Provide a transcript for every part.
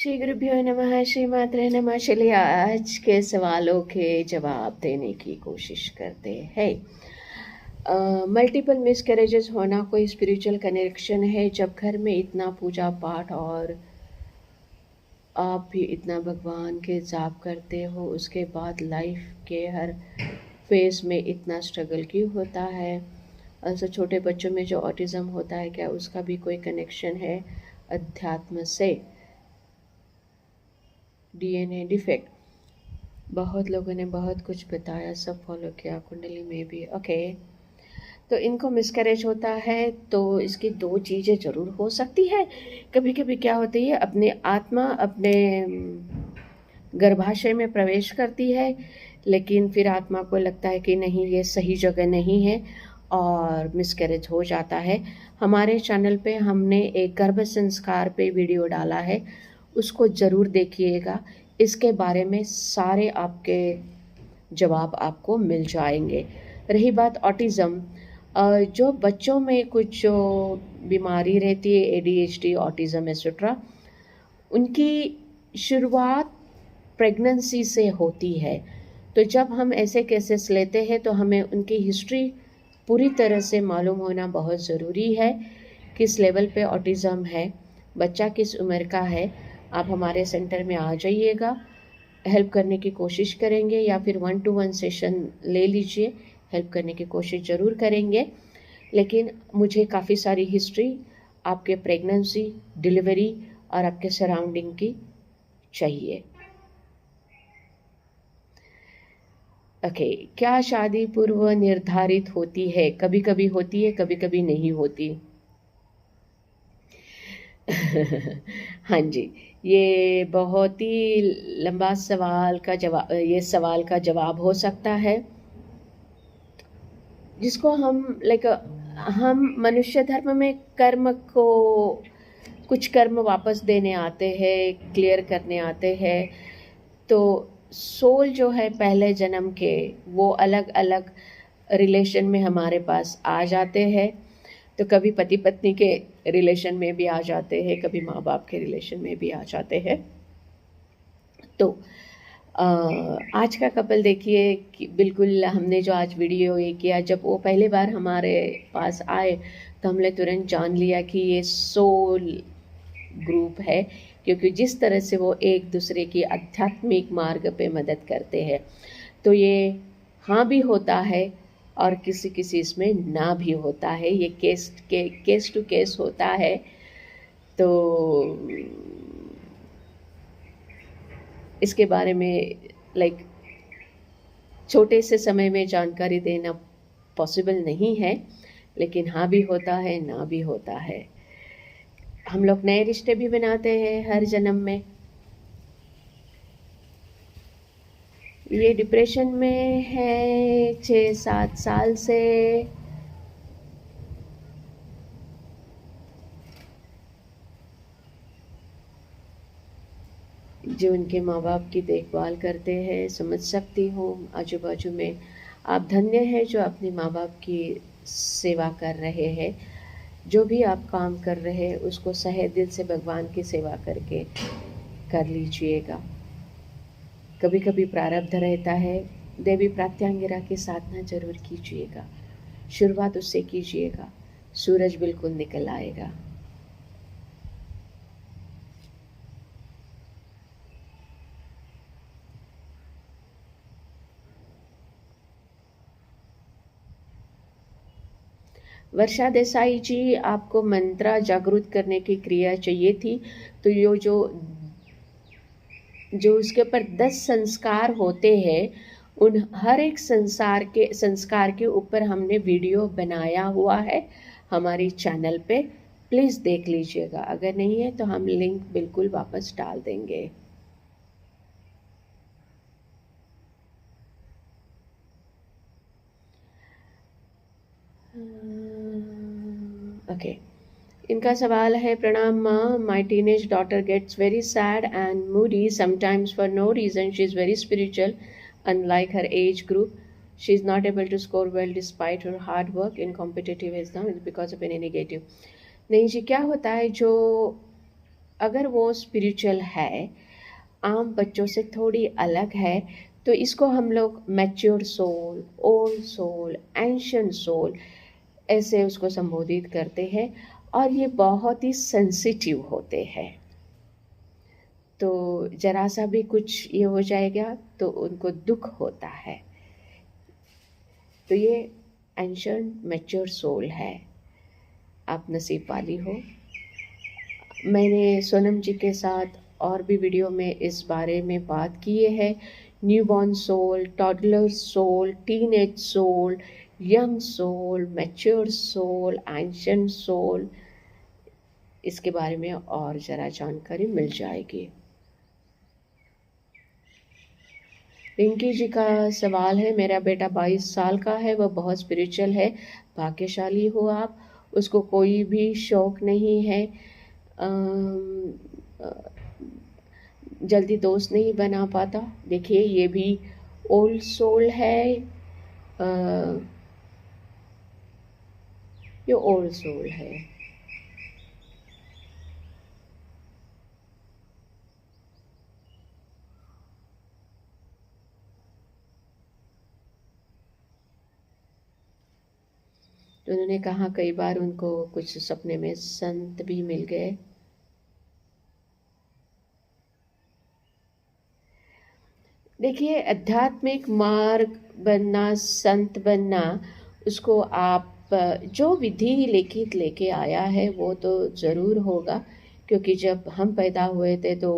श्री गुरुभ्यो नमः, श्री मात्रे नमः। चलिए आज के सवालों के जवाब देने की कोशिश करते हैं। मल्टीपल मिसकैरेजेस होना कोई स्पिरिचुअल कनेक्शन है? जब घर में इतना पूजा पाठ और आप भी इतना भगवान के जाप करते हो, उसके बाद लाइफ के हर फेज में इतना स्ट्रगल क्यों होता है? ऐसे छोटे बच्चों में जो ऑटिज़म होता है, क्या उसका भी कोई कनेक्शन है अध्यात्म से? डीएनए डिफेक्ट, बहुत लोगों ने बहुत कुछ बताया, सब फॉलो किया, कुंडली में भी। ओके, तो इनको मिसकैरेज होता है तो इसकी दो चीज़ें ज़रूर हो सकती है। कभी कभी क्या होती है, अपने आत्मा अपने गर्भाशय में प्रवेश करती है, लेकिन फिर आत्मा को लगता है कि नहीं, ये सही जगह नहीं है और मिसकैरेज हो जाता है। हमारे चैनल पे हमने एक गर्भ संस्कार पे वीडियो डाला है, उसको ज़रूर देखिएगा। इसके बारे में सारे आपके जवाब आपको मिल जाएंगे। रही बात ऑटिज़म, जो बच्चों में कुछ जो बीमारी रहती है, एडीएचडी, ऑटिज़म एक्सेट्रा, उनकी शुरुआत प्रेगनेंसी से होती है। तो जब हम ऐसे केसेस लेते हैं तो हमें उनकी हिस्ट्री पूरी तरह से मालूम होना बहुत ज़रूरी है। किस लेवल पे ऑटिज़म है, बच्चा किस उम्र का है। आप हमारे सेंटर में आ जाइएगा, हेल्प करने की कोशिश करेंगे, या फिर 1-to-1 सेशन ले लीजिए, हेल्प करने की कोशिश ज़रूर करेंगे। लेकिन मुझे काफ़ी सारी हिस्ट्री आपके प्रेगनेंसी, डिलीवरी और आपके सराउंडिंग की चाहिए। ओके, क्या शादी पूर्व निर्धारित होती है? कभी कभी होती है, कभी कभी नहीं होती। हाँ जी, ये बहुत ही लंबा सवाल का जवाब, ये सवाल का जवाब हो सकता है, जिसको हम हम मनुष्य धर्म में कर्म को, कुछ कर्म वापस देने आते हैं, क्लियर करने आते हैं। तो सोल जो है पहले जन्म के, वो अलग अलग रिलेशन में हमारे पास आ जाते हैं। तो कभी पति पत्नी के रिलेशन में भी आ जाते हैं, कभी माँ बाप के रिलेशन में भी आ जाते हैं। तो आज का कपल देखिए कि बिल्कुल हमने जो आज वीडियो ये किया, जब वो पहली बार हमारे पास आए तो हमने तुरंत जान लिया कि ये सोल ग्रुप है, क्योंकि जिस तरह से वो एक दूसरे की आध्यात्मिक मार्ग पे मदद करते हैं। तो ये हाँ भी होता है और किसी किसी इसमें ना भी होता है, ये केस टू केस होता है। तो इसके बारे में छोटे से समय में जानकारी देना पॉसिबल नहीं है, लेकिन हाँ भी होता है, ना भी होता है। हम लोग नए रिश्ते भी बनाते हैं हर जन्म में। ये डिप्रेशन में है 6-7 साल से। जो उनके माँ बाप की देखभाल करते हैं, समझ सकती हूँ। आजू बाजू में आप धन्य हैं जो अपने माँ बाप की सेवा कर रहे हैं। जो भी आप काम कर रहे हैं उसको सहे दिल से भगवान की सेवा करके कर लीजिएगा। कभी कभी प्रारब्ध रहता है, देवी प्रात्यांगिरा की साधना जरूर कीजिएगा, शुरुआत उससे कीजिएगा, सूरज बिल्कुल निकल आएगा। वर्षा देसाई जी, आपको मंत्रा जागृत करने की क्रिया चाहिए थी। तो ये जो उसके ऊपर 10 संस्कार होते हैं, उन हर एक संस्कार के ऊपर हमने वीडियो बनाया हुआ है हमारी चैनल पे, प्लीज़ देख लीजिएगा। अगर नहीं है तो हम लिंक बिल्कुल वापस डाल देंगे। ओके, इनका सवाल है, प्रणाम माँ, my teenage daughter gets very sad and moody sometimes for no reason. She is very spiritual unlike her age group. She is not able to score well despite her hard work in competitive exam because of any negative. नहीं जी, क्या होता है, जो अगर वो spiritual है, आम बच्चों से थोड़ी अलग है, तो इसको हम लोग mature soul, old soul, ancient soul ऐसे उसको संबोधित करते हैं। और ये बहुत ही सेंसिटिव होते हैं, तो जरा सा भी कुछ ये हो जाएगा तो उनको दुख होता है। तो ये एंशियंट मैच्योर सोल है, आप नसीब वाली हो। मैंने सोनम जी के साथ और भी वीडियो में इस बारे में बात किए है। Newborn soul, toddler soul, teenage soul, young soul, mature soul, ancient soul, इसके बारे में और ज़रा जानकारी मिल जाएगी। रिंकी जी का सवाल है, मेरा बेटा 22 साल का है, वह बहुत स्पिरिचुअल है, भाग्यशाली हो आप। उसको कोई भी शौक नहीं है, जल्दी दोस्त नहीं बना पाता। देखिए ये भी ओल्ड सोल है, ये ओल्ड सोल है। तो उन्होंने कहा कई बार उनको कुछ सपने में संत भी मिल गए। देखिए आध्यात्मिक मार्ग बनना, संत बनना, उसको आप जो विधि लिखित लेके आया है वो तो ज़रूर होगा, क्योंकि जब हम पैदा हुए थे तो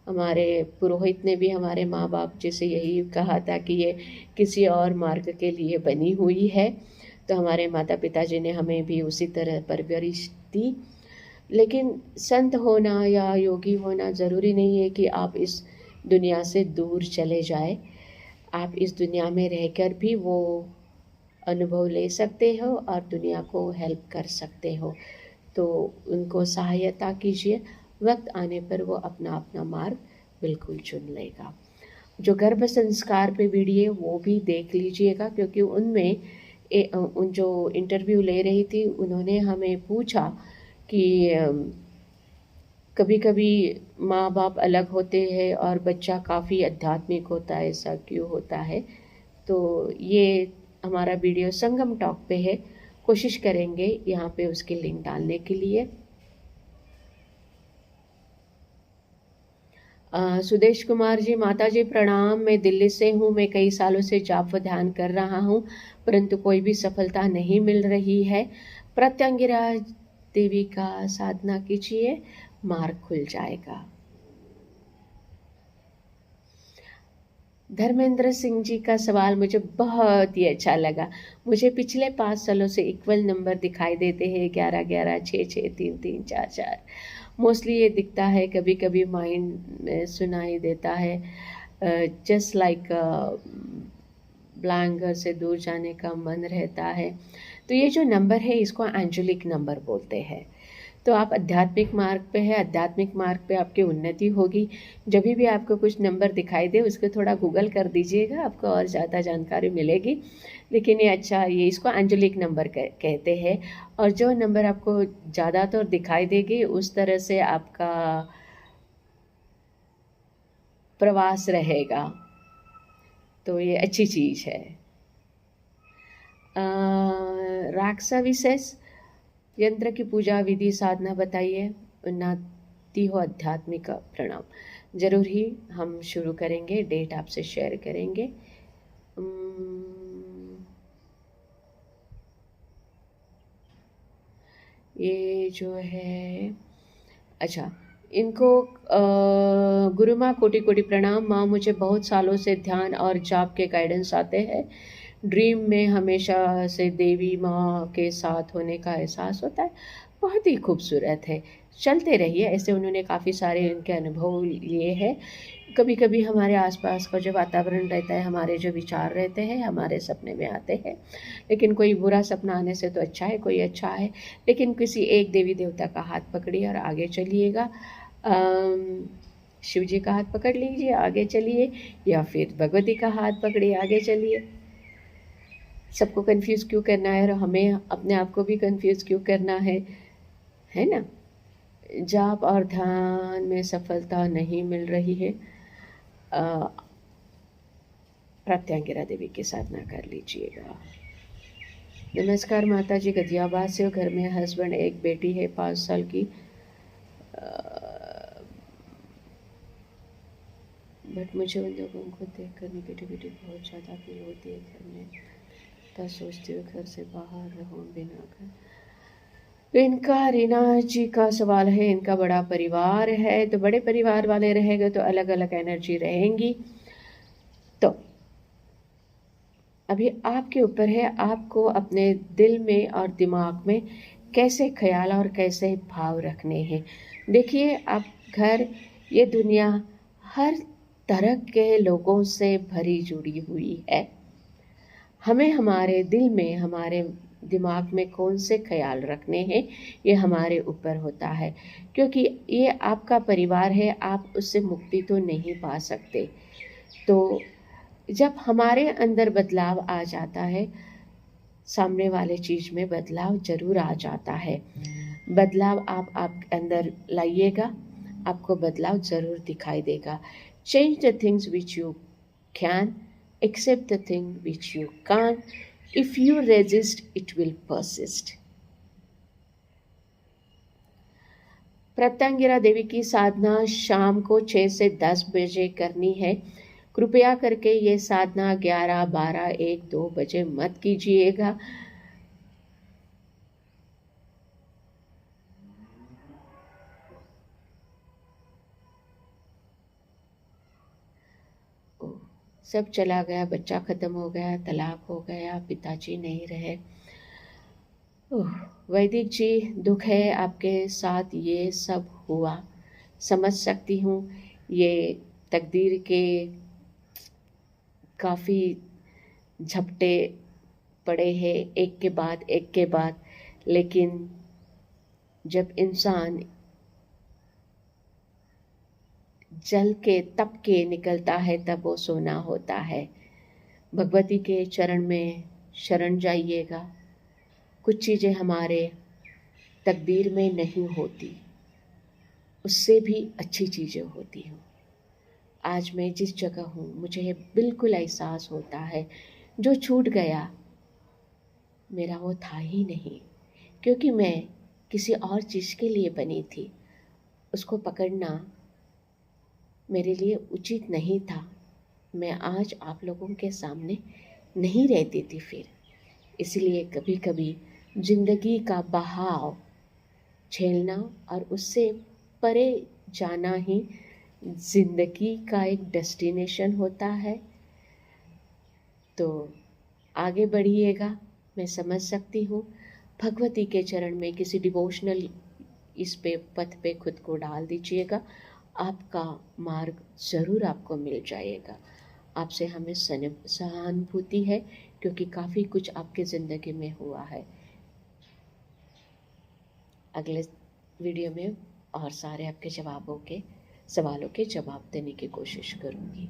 हमारे पुरोहित ने भी हमारे माँ बाप जी से यही कहा था कि ये किसी और मार्ग के लिए बनी हुई है, तो हमारे माता पिताजी ने हमें भी उसी तरह परवरिश दी। लेकिन संत होना या योगी होना ज़रूरी नहीं है कि आप इस दुनिया से दूर चले जाए। आप इस दुनिया में रहकर भी वो अनुभव ले सकते हो और दुनिया को हेल्प कर सकते हो। तो उनको सहायता कीजिए, वक्त आने पर वो अपना अपना मार्ग बिल्कुल चुन लेगा। जो गर्भ संस्कार पे वीडियो वो भी देख लीजिएगा, क्योंकि उनमें उन जो इंटरव्यू ले रही थी उन्होंने हमें पूछा कि कभी कभी माँ बाप अलग होते हैं और बच्चा काफ़ी आध्यात्मिक होता है, ऐसा क्यों होता है। तो ये हमारा वीडियो संगम टॉक पे है, कोशिश करेंगे यहाँ पे उसकी लिंक डालने के लिए। सुदेश कुमार जी, माता जी प्रणाम, मैं दिल्ली से हूँ, मैं कई सालों से जाप व ध्यान कर रहा हूँ परंतु कोई भी सफलता नहीं मिल रही है। प्रत्यंगिरा देवी का साधना कीजिए, मार्ग खुल जाएगा। धर्मेंद्र सिंह जी का सवाल मुझे बहुत ही अच्छा लगा। मुझे पिछले 5 सालों से इक्वल नंबर दिखाई देते हैं, 11 11 6 6 3 3 4 4। मोस्टली ये दिखता है, कभी कभी माइंड में सुनाई देता है, जस्ट लाइक ब्लैंक, घर से दूर जाने का मन रहता है। तो ये जो नंबर है इसको एंजेलिक नंबर बोलते हैं। तो आप आध्यात्मिक मार्ग पे है, आध्यात्मिक मार्ग पे आपकी उन्नति होगी। जब भी आपको कुछ नंबर दिखाई दे उसको थोड़ा गूगल कर दीजिएगा, आपको और ज़्यादा जानकारी मिलेगी। लेकिन ये अच्छा, ये इसको एंजेलिक नंबर कहते हैं। और जो नंबर आपको ज़्यादातर दिखाई देगी उस तरह से आपका प्रवास रहेगा, तो ये अच्छी चीज़ है। राक्सा विशेष यंत्र की पूजा विधि साधना बताइए, उन्नति हो आध्यात्मिक। प्रणाम, जरूर ही हम शुरू करेंगे, डेट आपसे शेयर करेंगे। ये जो है, अच्छा, इनको गुरु माँ कोटि कोटि प्रणाम। माँ, मुझे बहुत सालों से ध्यान और जाप के गाइडेंस आते हैं। ड्रीम में हमेशा से देवी माँ के साथ होने का एहसास होता है। बहुत ही खूबसूरत है, चलते रहिए ऐसे। उन्होंने काफ़ी सारे उनके अनुभव लिए हैं। कभी कभी हमारे आसपास का जो वातावरण रहता है, हमारे जो विचार रहते हैं, हमारे सपने में आते हैं। लेकिन कोई बुरा सपना आने से तो अच्छा है, कोई अच्छा है। लेकिन किसी एक देवी देवता का हाथ पकड़िए और आगे चलिएगा। शिव जी का हाथ पकड़ लीजिए, आगे चलिए, या फिर भगवती का हाथ पकड़िए, आगे चलिए। सबको कंफ्यूज क्यों करना है और हमें अपने आप को भी कंफ्यूज क्यों करना है ना। जाप और ध्यान में सफलता नहीं मिल रही है, प्रत्यांगिरा देवी की साधना कर लीजिएगा। नमस्कार माता जी, गदियाबाद से हो। घर में हस्बैंड, एक बेटी है 5 साल की, बट मुझे उन लोगों को देखकर नेगेटिविटी बहुत ज़्यादा फील होती है घर में। तब सोचती हूँ घर से बाहर रहूँ बिना घर। इनका रीना जी का सवाल है, इनका बड़ा परिवार है, तो बड़े परिवार वाले रहेंगे तो अलग अलग एनर्जी रहेंगी। तो अभी आपके ऊपर है, आपको अपने दिल में और दिमाग में कैसे ख्याल और कैसे भाव रखने हैं। देखिए, आप घर, ये दुनिया हर तरह के लोगों से भरी जुड़ी हुई है। हमें हमारे दिल में, हमारे दिमाग में कौन से ख्याल रखने हैं, ये हमारे ऊपर होता है, क्योंकि ये आपका परिवार है, आप उससे मुक्ति तो नहीं पा सकते। तो जब हमारे अंदर बदलाव आ जाता है, सामने वाले चीज़ में बदलाव ज़रूर आ जाता है। बदलाव आप अंदर लाइएगा, आपको बदलाव ज़रूर दिखाई देगा। Change the things which you can, accept the thing which you can't, if you resist it will persist. Pratyangira Devi की साधना शाम को 6 से 10 बजे करनी है। कृपया करके ये साधना 11, 12, 1, 2 बजे मत कीजिएगा। सब चला गया, बच्चा ख़त्म हो गया, तलाक हो गया, पिताजी नहीं रहे। वैदिक जी, दुख है आपके साथ, ये सब हुआ, समझ सकती हूँ। ये तकदीर के काफ़ी झपटे पड़े हैं, एक के बाद एक के बाद। लेकिन जब इंसान जल के तप के निकलता है तब वो सोना होता है। भगवती के चरण में शरण जाइएगा। कुछ चीज़ें हमारे तकदीर में नहीं होती, उससे भी अच्छी चीज़ें होती हैं। आज मैं जिस जगह हूँ, मुझे बिल्कुल एहसास होता है जो छूट गया मेरा वो था ही नहीं, क्योंकि मैं किसी और चीज़ के लिए बनी थी। उसको पकड़ना मेरे लिए उचित नहीं था। मैं आज आप लोगों के सामने नहीं रहती थी फिर। इसलिए कभी कभी ज़िंदगी का बहाव झेलना और उससे परे जाना ही ज़िंदगी का एक डेस्टिनेशन होता है। तो आगे बढ़िएगा, मैं समझ सकती हूँ। भगवती के चरण में किसी डिवोशनल इस पे पथ पे खुद को डाल दीजिएगा, आपका मार्ग ज़रूर आपको मिल जाएगा। आपसे हमें सहानुभूति है, क्योंकि काफ़ी कुछ आपके ज़िंदगी में हुआ है। अगले वीडियो में और सारे आपके सवालों के जवाब देने की कोशिश करूँगी।